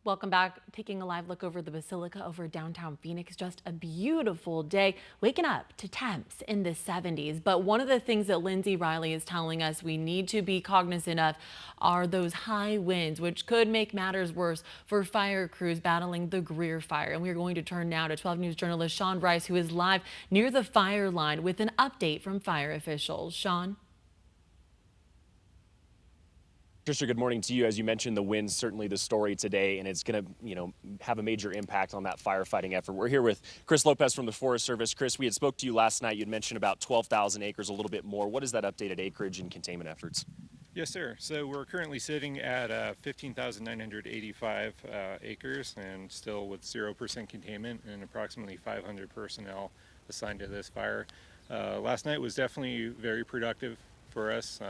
Welcome back. Taking a live look over the Basilica over downtown Phoenix. Just a beautiful day. Waking up to temps in the 70s. But one of the things that Lindsay Riley is telling us we need to be cognizant of are those high winds, which could make matters worse for fire crews battling the Greer Fire. And we're going to turn now to 12 News journalist Sean Bryce, who is live near the fire line with an update from fire officials. Sean. Trisha, good morning to you. As you mentioned, the wind's certainly the story today, and it's going to, have a major impact on that firefighting effort. We're here with Chris Lopez from the Forest Service. Chris, we had spoke to you last night. You'd mentioned about 12,000 acres, a little bit more. What is that updated acreage and containment efforts? Yes, sir. So we're currently sitting at 15,985 acres and still with 0% containment and approximately 500 personnel assigned to this fire. Last night was definitely very productive for us.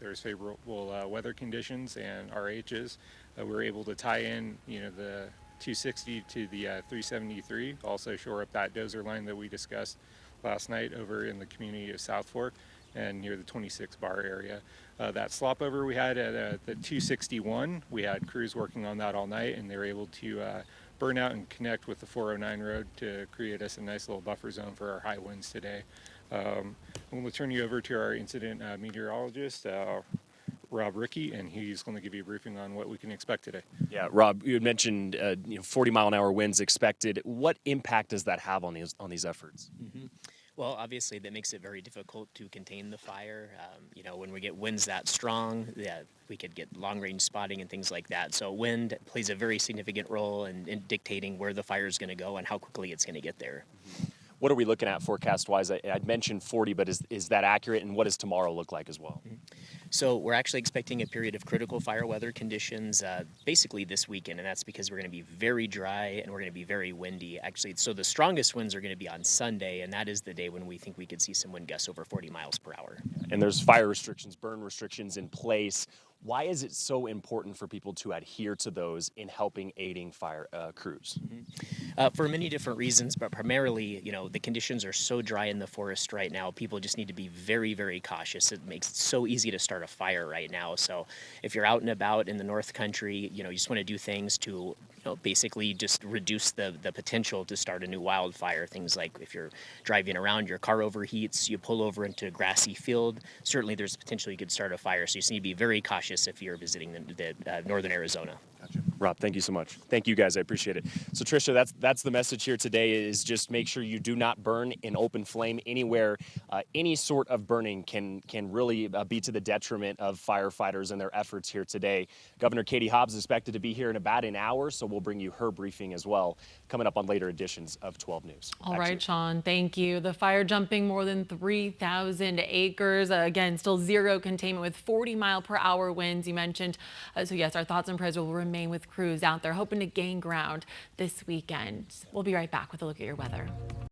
There's favorable weather conditions and RHs. We were able to tie in, the 260 to the 373, also shore up that dozer line that we discussed last night over in the community of South Fork and near the 26 bar area. That slop over we had at the 261, we had crews working on that all night, and they were able to burn out and connect with the 409 road to create us a nice little buffer zone for our high winds today. I'm going to turn you over to our incident meteorologist, Rob Rickey, and he's going to give you a briefing on what we can expect today. Yeah, Rob, you had mentioned 40-mile-an-hour winds expected. What impact does that have on these efforts? Well, obviously, that makes it very difficult to contain the fire. When we get winds that strong, we could get long-range spotting and things like that. So wind plays a very significant role in dictating where the fire is going to go and how quickly it's going to get there. What are we looking at forecast-wise? I'd mentioned 40, but is that accurate? And what does tomorrow look like as well? So we're actually expecting a period of critical fire weather conditions basically this weekend, and that's because we're going to be very dry and we're going to be very windy. Actually, so the strongest winds are going to be on Sunday, and that is the day when we think we could see some wind gusts over 40 miles per hour. And there's fire restrictions, burn restrictions in place. Why is it so important for people to adhere to those in helping aiding fire crews? For many different reasons, but primarily, the conditions are so dry in the forest right now. People just need to be very, very cautious. It makes it so easy to start a fire right now. So if you're out and about in the North Country, you just want to do things to basically just reduce the potential to start a new wildfire. Things like if you're driving around, your car overheats, you pull over into a grassy field, certainly there's potential you could start a fire. So you just need to be very cautious if you're visiting the northern Arizona. Gotcha. Rob, thank you so much. Thank you guys. I appreciate it. So Trisha, that's the message here today, is just make sure you do not burn in open flame anywhere. Any sort of burning can really be to the detriment of firefighters and their efforts here today. Governor Katie Hobbs is expected to be here in about an hour, so we'll bring you her briefing as well coming up on later editions of 12 News. All right, Sean, thank you. The fire jumping more than 3,000 acres. Again, still zero containment with 40-mile-per-hour winds you mentioned. So yes, our thoughts and prayers will remain with crews out there hoping to gain ground this weekend. We'll be right back with a look at your weather.